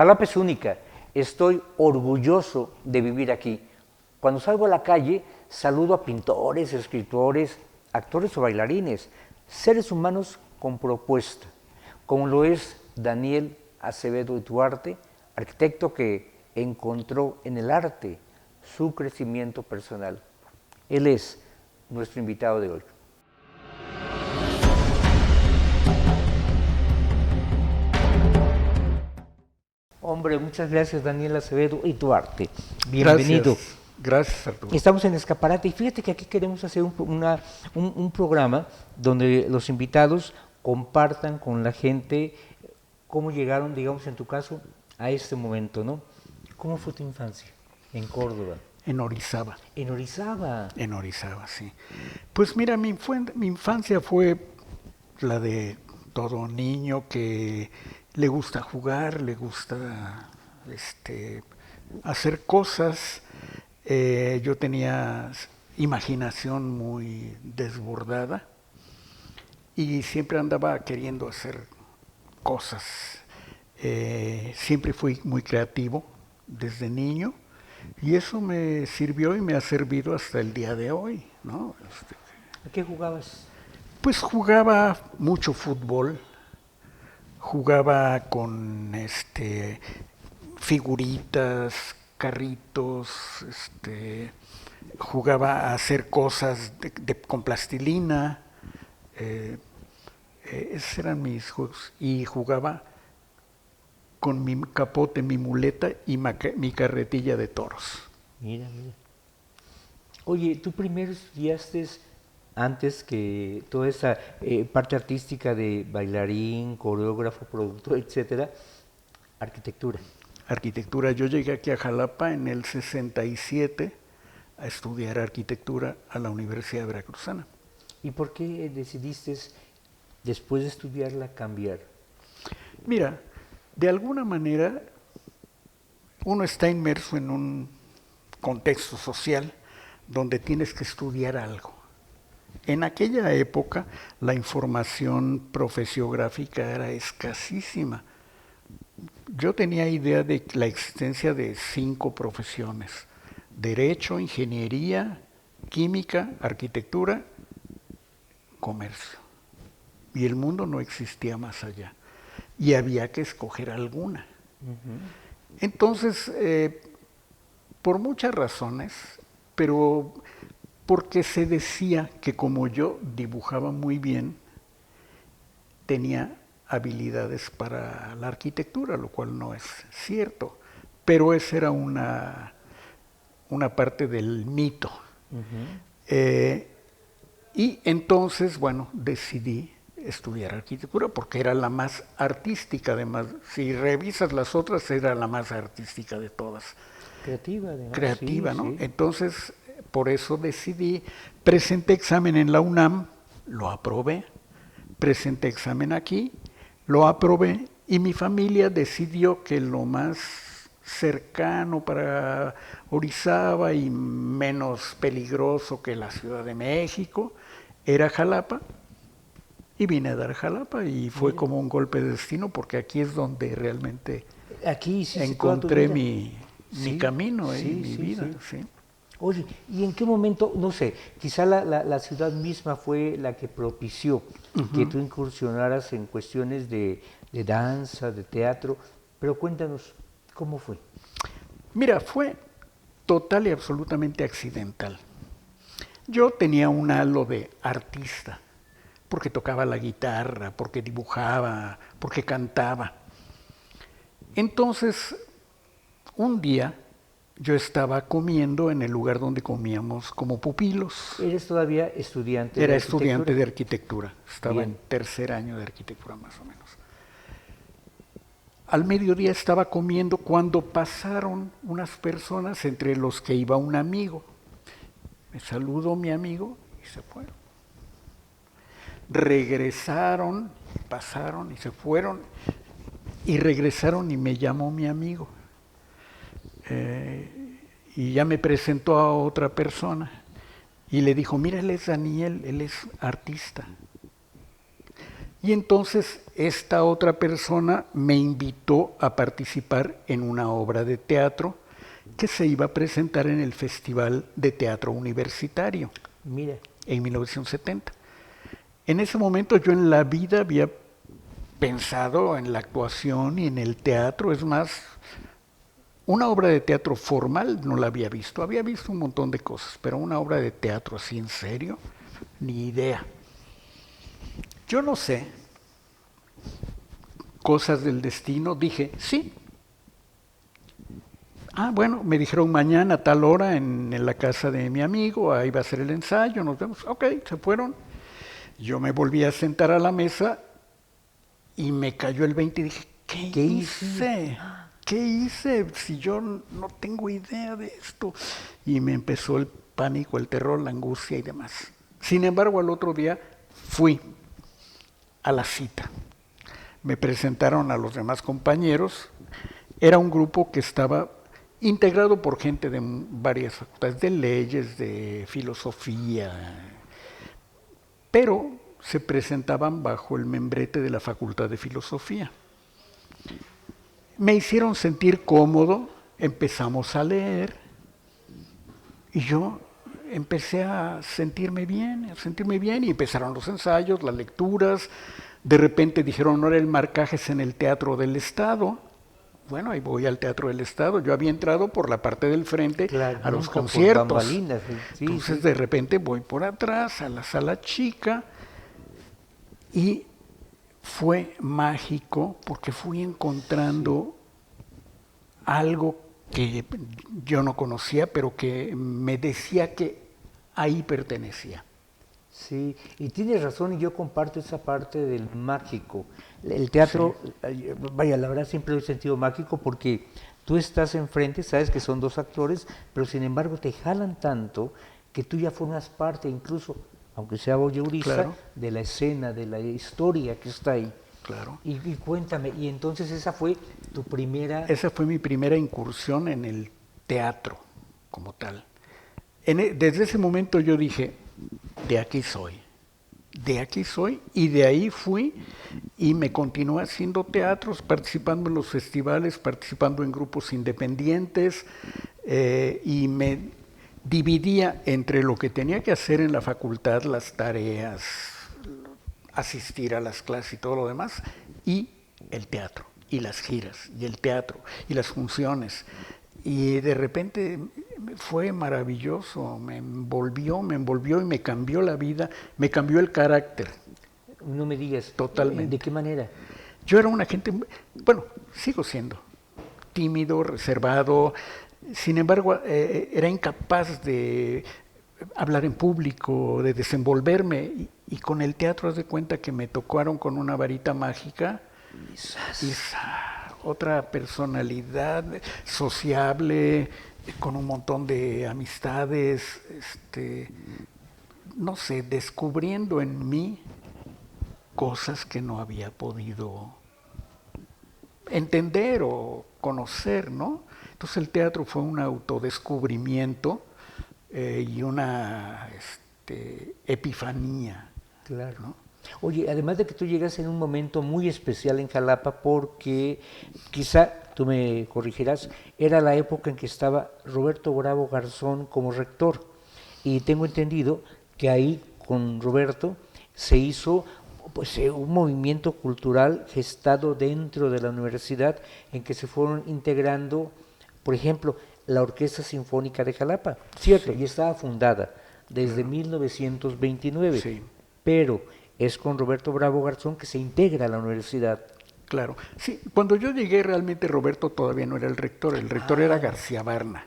Jalapa es única. Estoy orgulloso de vivir aquí. Cuando salgo a la calle, saludo a pintores, escritores, actores o bailarines, seres humanos con propuesta, como lo es Daniel Acevedo Duarte, arquitecto que encontró en el arte su crecimiento personal. Él es nuestro invitado de hoy. Hombre, muchas gracias Daniel Acevedo y Duarte. Bienvenido. Gracias Arturo. Estamos en Escaparate y fíjate que aquí queremos hacer un programa donde los invitados compartan con la gente cómo llegaron, digamos en tu caso, a este momento, ¿no? ¿Cómo fue tu infancia en Córdoba? En Orizaba. En Orizaba. En Orizaba, sí. Pues mira, mi infancia fue la de todo niño que le gusta jugar, le gusta hacer cosas. Yo tenía imaginación muy desbordada y siempre andaba queriendo hacer cosas. Siempre fui muy creativo desde niño y eso me sirvió y me ha servido hasta el día de hoy, ¿no? ¿A qué jugabas? Pues jugaba mucho fútbol, jugaba con figuritas, carritos, jugaba a hacer cosas con plastilina, esos eran mis juegos, y jugaba con mi capote, mi muleta y mi carretilla de toros. Mira. Oye, ¿tú primero estudiaste, antes que toda esa parte artística de bailarín, coreógrafo, productor, etcétera, arquitectura? Arquitectura. Yo llegué aquí a Jalapa en el 67 a estudiar arquitectura a la Universidad Veracruzana. ¿Y por qué decidiste, después de estudiarla, cambiar? Mira, de alguna manera uno está inmerso en un contexto social donde tienes que estudiar algo. En aquella época la información profesiográfica era escasísima. Yo tenía idea de la existencia de 5 profesiones: derecho, ingeniería, química, arquitectura, comercio. Y el mundo no existía más allá. Y había que escoger alguna. Entonces, por muchas razones, pero porque se decía que como yo dibujaba muy bien, tenía habilidades para la arquitectura, lo cual no es cierto, pero esa era una parte del mito. Y entonces, bueno, decidí estudiar arquitectura porque era la más artística, además. Si revisas las otras, era la más artística de todas. Creativa, además. Creativa, sí, ¿no? Sí. Entonces, por eso decidí, presenté examen en la UNAM, lo aprobé, presenté examen aquí, lo aprobé, y mi familia decidió que lo más cercano para Orizaba y menos peligroso que la Ciudad de México era Jalapa, y vine a dar Jalapa y fue como un golpe de destino porque aquí es donde realmente Aquí encontré mi camino y mi vida. Sí. Sí. Oye, ¿y en qué momento, no sé, quizá la ciudad misma fue la que propició que tú incursionaras en cuestiones de danza, de teatro, pero cuéntanos, ¿cómo fue? Mira, fue total y absolutamente accidental. Yo tenía un halo de artista, porque tocaba la guitarra, porque dibujaba, porque cantaba. Entonces, un día yo estaba comiendo en el lugar donde comíamos como pupilos. ¿Eres todavía estudiante Era de estudiante de arquitectura, estaba Bien. en tercer año de arquitectura más o menos. Al mediodía estaba comiendo cuando pasaron unas personas, entre los que iba un amigo. Me saludó mi amigo y se fueron. Regresaron, pasaron y se fueron, y regresaron y me llamó mi amigo. Y ya me presentó a otra persona y le dijo: mira, él es Daniel, él es artista. Y entonces esta otra persona me invitó a participar en una obra de teatro que se iba a presentar en el Festival de Teatro Universitario. Mira. En 1970. En ese momento yo en la vida había pensado en la actuación y en el teatro, es más, una obra de teatro formal no la había visto un montón de cosas, pero una obra de teatro así en serio, ni idea. Yo no sé, cosas del destino, dije, sí. Bueno, me dijeron mañana a tal hora en la casa de mi amigo, ahí va a ser el ensayo, nos vemos. Ok, se fueron. Yo me volví a sentar a la mesa y me cayó el 20 y dije, ¿qué hice? ¿Qué hice si yo no tengo idea de esto? Y me empezó el pánico, el terror, la angustia y demás. Sin embargo, al otro día fui a la cita. Me presentaron a los demás compañeros. Era un grupo que estaba integrado por gente de varias facultades, de leyes, de filosofía, pero se presentaban bajo el membrete de la Facultad de Filosofía. Me hicieron sentir cómodo, empezamos a leer y yo empecé a sentirme bien y empezaron los ensayos, las lecturas. De repente dijeron, ahora el marcaje es en el Teatro del Estado. Bueno, ahí voy al Teatro del Estado. Yo había entrado por la parte del frente, claro, a los conciertos. Sí, entonces sí. De repente voy por atrás a la sala chica y fue mágico porque fui encontrando algo que yo no conocía, pero que me decía que ahí pertenecía. Sí, y tienes razón, y yo comparto esa parte del mágico. El teatro, sí. Vaya, la verdad siempre lo he sentido mágico porque tú estás enfrente, sabes que son dos actores, pero sin embargo te jalan tanto que tú ya formas parte, incluso, aunque sea voyeurista, claro, de la escena, de la historia que está ahí. Claro. Y cuéntame, y entonces esa fue tu primera... Esa fue mi primera incursión en el teatro como tal. Desde ese momento yo dije, de aquí soy, y de ahí fui y me continué haciendo teatros, participando en los festivales, participando en grupos independientes, y me dividía entre lo que tenía que hacer en la facultad, las tareas, asistir a las clases y todo lo demás, y el teatro, y las giras, y el teatro, y las funciones. Y de repente fue maravilloso, me envolvió y me cambió la vida, me cambió el carácter. No me digas. Totalmente. ¿De qué manera? Yo era una gente, bueno, sigo siendo tímido, reservado, sin embargo era incapaz de hablar en público, de desenvolverme, y con el teatro haz de cuenta que me tocaron con una varita mágica y otra personalidad sociable, con un montón de amistades, no sé, descubriendo en mí cosas que no había podido entender o conocer, ¿no? Entonces el teatro fue un autodescubrimiento y una epifanía. Claro. ¿No? Oye, además de que tú llegas en un momento muy especial en Jalapa porque quizá, tú me corregirás, era la época en que estaba Roberto Bravo Garzón como rector y tengo entendido que ahí con Roberto se hizo pues un movimiento cultural gestado dentro de la universidad en que se fueron integrando, por ejemplo, la Orquesta Sinfónica de Jalapa, cierto, y estaba fundada desde 1929, sí. Pero es con Roberto Bravo Garzón que se integra a la universidad. Claro, sí, cuando yo llegué realmente Roberto todavía no era el rector era García Barna.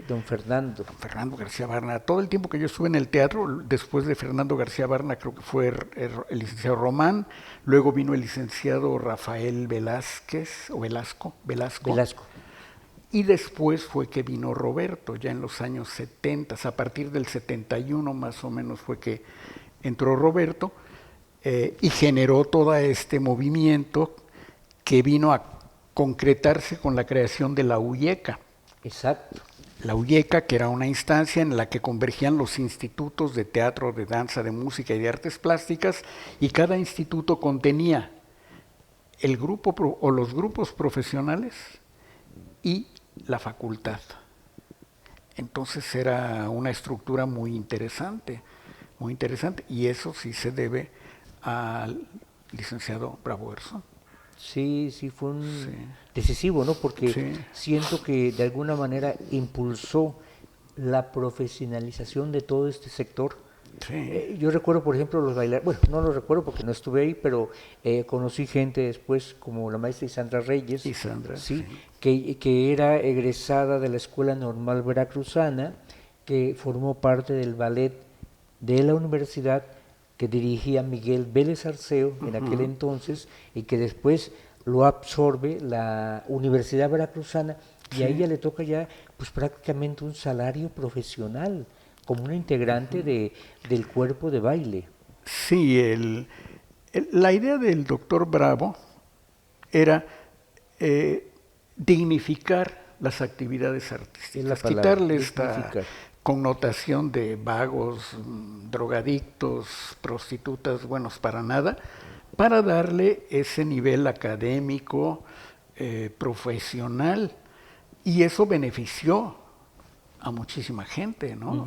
Don Fernando. Don Fernando García Barna. Todo el tiempo que yo estuve en el teatro, después de Fernando García Barna, creo que fue el licenciado Román, luego vino el licenciado Rafael Velasco. Y después fue que vino Roberto, ya en los años 70, a partir del 71 más o menos fue que entró Roberto y generó todo este movimiento que vino a concretarse con la creación de la UIECA. Exacto. La UYECA, que era una instancia en la que convergían los institutos de teatro, de danza, de música y de artes plásticas, y cada instituto contenía el grupo o los grupos profesionales y la facultad. Entonces era una estructura muy interesante, y eso sí se debe al licenciado Bravo Garzón. Sí, sí, fue Sí, decisivo, ¿no? Porque sí, siento que de alguna manera impulsó la profesionalización de todo este sector. sí. Yo recuerdo, por ejemplo, los bailarines, bueno, no los recuerdo porque no estuve ahí, pero conocí gente después, como la maestra Isandra Reyes, Y Sandra, ¿sí? sí. Que era egresada de la Escuela Normal Veracruzana, que formó parte del ballet de la universidad que dirigía Miguel Vélez Arceo en aquel entonces y que después lo absorbe la Universidad Veracruzana y a Sí. ella le toca ya pues prácticamente un salario profesional como una integrante del cuerpo de baile. Sí, la idea del doctor Bravo era dignificar las actividades Es la artísticas, palabra, quitarle esta dignificar. connotación de vagos, drogadictos, prostitutas, buenos para nada, para darle ese nivel académico, profesional, y eso benefició a muchísima gente, ¿no?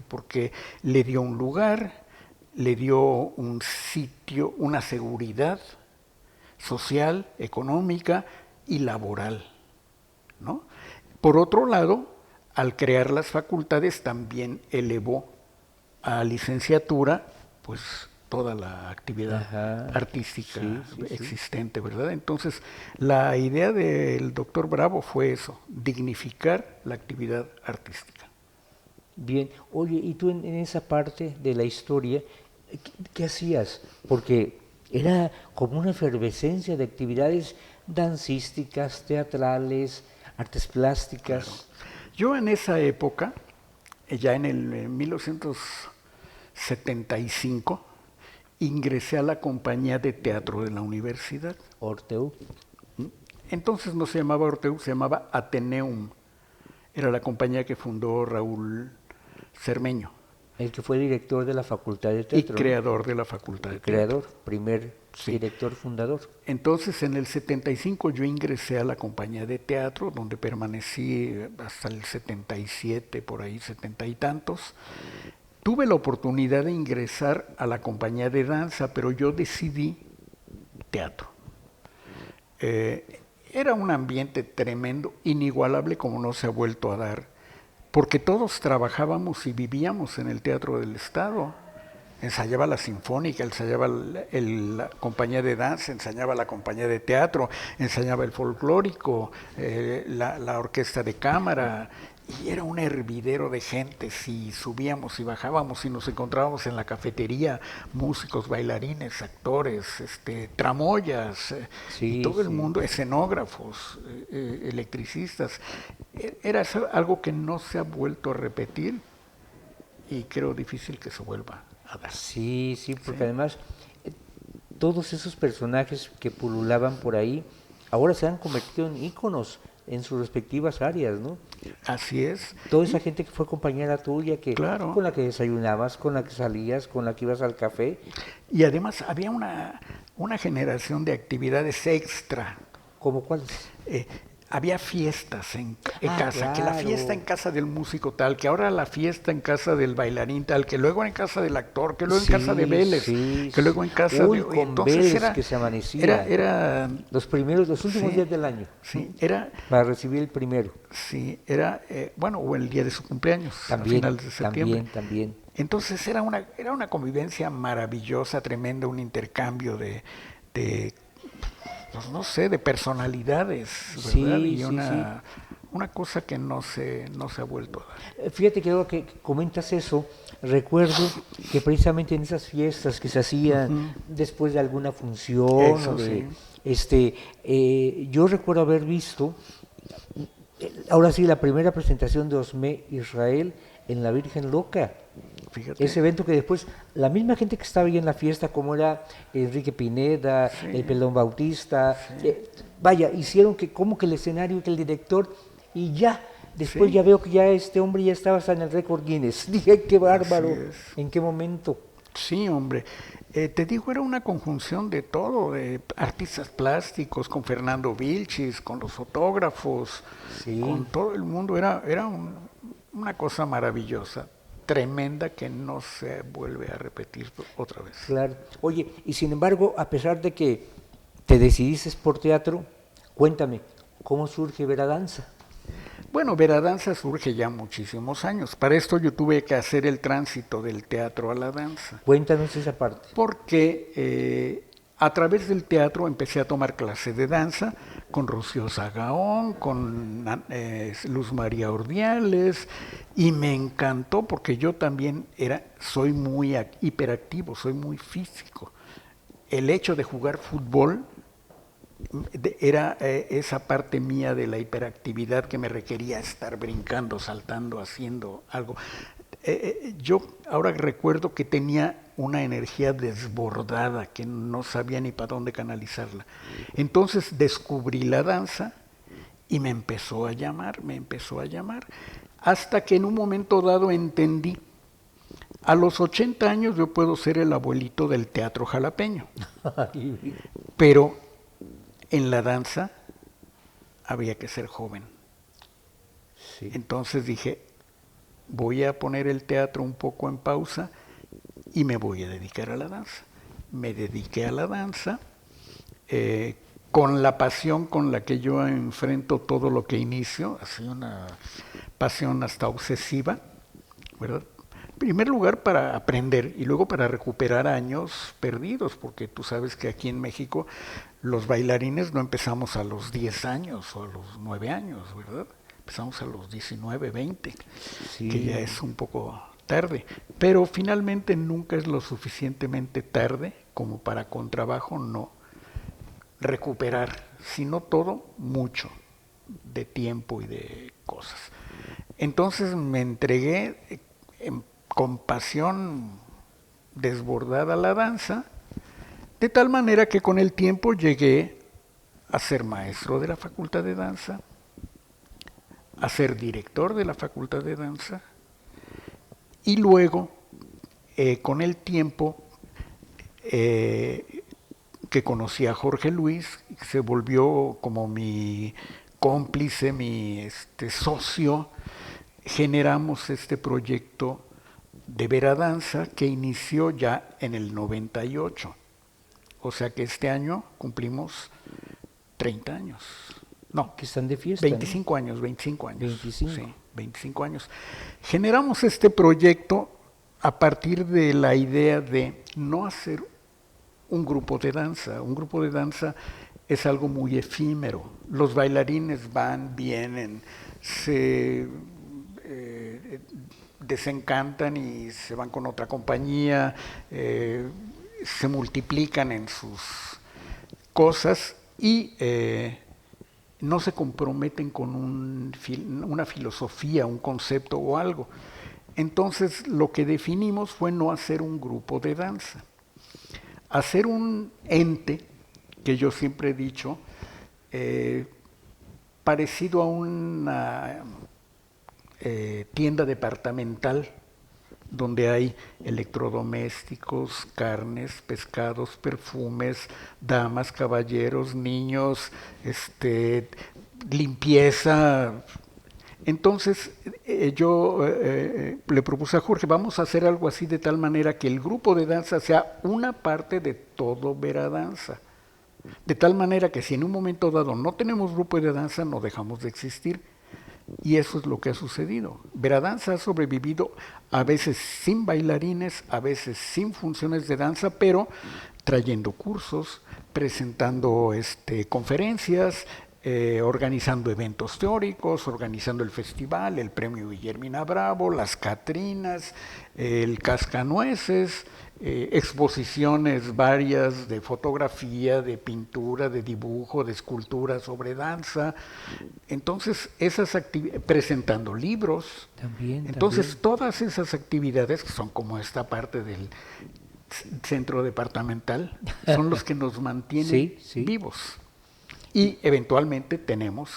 Porque le dio un lugar, le dio un sitio, una seguridad social, económica y laboral, ¿no? Por otro lado, al crear las facultades también elevó a licenciatura, pues toda la actividad Ajá, artística sí, sí, sí. existente, ¿verdad? Entonces, la idea del doctor Bravo fue eso, dignificar la actividad artística. Bien, oye, y tú en esa parte de la historia, ¿qué hacías? Porque era como una efervescencia de actividades dancísticas, teatrales, artes Claro. plásticas. Yo en esa época, ya en el 1975, ingresé a la compañía de teatro de la universidad. Orteu, Entonces no se llamaba Orteu, se llamaba Ateneum. Era la compañía que fundó Raúl Cermeño el que fue director de la Facultad de y Teatro, ¿no? creador de la Facultad de El Teatro. creador, primer Sí. director fundador. Entonces en el 75 yo ingresé a la compañía de teatro, donde permanecí hasta el 77, por ahí 70 y tantos. Tuve la oportunidad de ingresar a la compañía de danza, pero yo decidí teatro. Era un ambiente tremendo, inigualable como no se ha vuelto a dar, porque todos trabajábamos y vivíamos en el Teatro del Estado. Ensayaba la Sinfónica, ensayaba la compañía de danza, ensayaba la compañía de teatro, ensayaba el folclórico, la orquesta de cámara, y era un hervidero de gente. Si subíamos y bajábamos y nos encontrábamos en la cafetería, músicos, bailarines, actores, tramoyas, y Sí, todo el sí. mundo, escenógrafos, electricistas. Era algo que no se ha vuelto a repetir y creo difícil que se vuelva a dar. Sí, sí, porque Sí. además eh, todos esos personajes que pululaban por ahí ahora se han convertido en íconos en sus respectivas áreas, ¿no? Así es. Toda esa Y gente que fue compañera tuya, claro. con la que desayunabas, con la que salías, con la que ibas al café, Y además había una generación de actividades extra. ¿como cuáles? Eh, Había fiestas en Ah, casa, que la fiesta en claro. casa del músico tal, que ahora la fiesta en casa del bailarín tal, que luego en casa del actor, que luego en casa de Sí, Vélez, sí, que luego sí. en casa de... Uy, con Entonces Vélez que se era, amanecía. era, Los últimos sí, días del año, sí, era, para recibir el primero. sí, era, bueno, o el día de su cumpleaños, a También, finales de septiembre. también. Entonces era una convivencia maravillosa, tremenda, un intercambio de pues no sé, de personalidades, ¿verdad? Sí, Y sí, sí. una cosa que no se ha vuelto a dar. Fíjate que ahora que comentas eso, recuerdo que precisamente en esas fiestas que se hacían después de alguna función o Eso sí, yo recuerdo haber visto, ahora sí, la primera presentación de Osmé Israel en La Virgen Loca. fíjate. Ese evento que después, la misma gente que estaba ahí en la fiesta, como era Enrique Pineda, Sí, el Pelón Bautista, vaya, hicieron que como que el escenario, que el director, y ya, Después Sí. ya veo que ya este hombre ya estaba hasta en el récord Guinness. Dije, "Ay, qué bárbaro". Así es. ¿En qué momento? Sí, hombre. Te digo, era una conjunción de todo, de artistas plásticos, con Fernando Vilchis, con los fotógrafos, Sí, con todo el mundo. Era una cosa maravillosa, tremenda, que no se vuelve a repetir otra vez. claro. Oye, y sin embargo, a pesar de que te decidiste por teatro, cuéntame, ¿cómo surge Vera Danza? Bueno, Veradanza surge ya muchísimos años. Para esto yo tuve que hacer el tránsito del teatro a la danza, Cuéntanos esa parte. porque a través del teatro empecé a tomar clase de danza con Rocío Sagaón, con Luz María Ordiales, y me encantó porque yo también soy muy hiperactivo, soy muy físico. El hecho de jugar fútbol era esa parte mía de la hiperactividad que me requería estar brincando, saltando, haciendo algo. Yo ahora recuerdo que tenía una energía desbordada que no sabía ni para dónde canalizarla. Entonces descubrí la danza y me empezó a llamar, hasta que en un momento dado entendí, a los 80 años yo puedo ser el abuelito del teatro jalapeño, pero en la danza había que ser joven. Sí. Entonces dije, voy a poner el teatro un poco en pausa y me voy a dedicar a la danza. Me dediqué a la danza con la pasión con la que yo enfrento todo lo que inicio, así una pasión hasta obsesiva, ¿verdad? En primer lugar para aprender y luego para recuperar años perdidos, porque tú sabes que aquí en México los bailarines no empezamos a los 10 años o a los 9 años, ¿verdad? Empezamos a los 19, 20, Sí. que ya es un poco tarde, pero finalmente nunca es lo suficientemente tarde como para con trabajo no recuperar, sino todo, mucho de tiempo y de cosas. Entonces me entregué con pasión desbordada a la danza, de tal manera que con el tiempo llegué a ser maestro de la facultad de danza, a ser director de la facultad de danza, y luego, con el tiempo, que conocí a Jorge Luis, se volvió como mi cómplice, mi socio, generamos este proyecto de Vera Danza que inició ya en el 98. O sea que este año cumplimos 30 años. No, Que están de fiesta, 25 años, 25 ¿no? años. 25. Sí, 25 años. Generamos este proyecto a partir de la idea de no hacer un grupo de danza. Un grupo de danza es algo muy efímero. Los bailarines van, vienen, se desencantan y se van con otra compañía, se multiplican en sus cosas y no se comprometen con una filosofía, un concepto o algo. Entonces lo que definimos fue no hacer un grupo de danza, hacer un ente, que yo siempre he dicho, parecido a una tienda departamental donde hay electrodomésticos, carnes, pescados, perfumes, damas, caballeros, niños, limpieza. Entonces yo le propuse a Jorge, vamos a hacer algo así de tal manera que el grupo de danza sea una parte de todo Vera Danza. De tal manera que si en un momento dado no tenemos grupo de danza, no dejamos de existir. Y eso es lo que ha sucedido. Vera Danza ha sobrevivido a veces sin bailarines, a veces sin funciones de danza, pero trayendo cursos, presentando conferencias, organizando eventos teóricos, organizando el festival, el premio Guillermina Bravo, las Catrinas, el Cascanueces, exposiciones varias de fotografía, de pintura, de dibujo, de escultura sobre danza. Entonces, esas actividades, presentando libros. También, Entonces, todas esas actividades, que son como esta parte del centro departamental, son los que nos mantienen sí, sí. vivos. Y eventualmente tenemos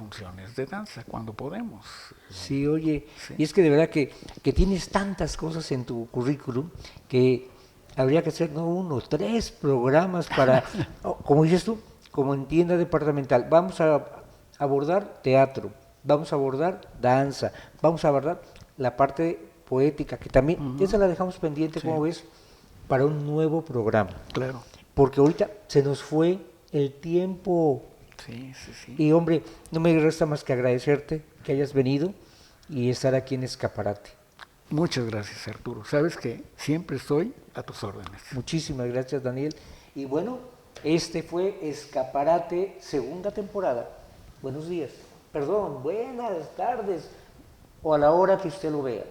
funciones de danza cuando podemos. Sí, oye, Sí. y es que de verdad que tienes tantas cosas en tu currículum que habría que hacer no uno, tres programas para, como dices tú, como en tienda departamental. Vamos a abordar teatro, vamos a abordar danza, vamos a abordar la parte poética, que también, esa la dejamos pendiente, Sí. como ves, para un nuevo programa. Claro. Porque ahorita se nos fue el tiempo. Sí, sí, sí. Y hombre, no me resta más que agradecerte que hayas venido y estar aquí en Escaparate. Muchas gracias, Arturo. Sabes que siempre estoy a tus órdenes. Muchísimas gracias, Daniel. Y bueno, este fue Escaparate, segunda temporada. Buenos días. Perdón, buenas tardes o a la hora que usted lo vea.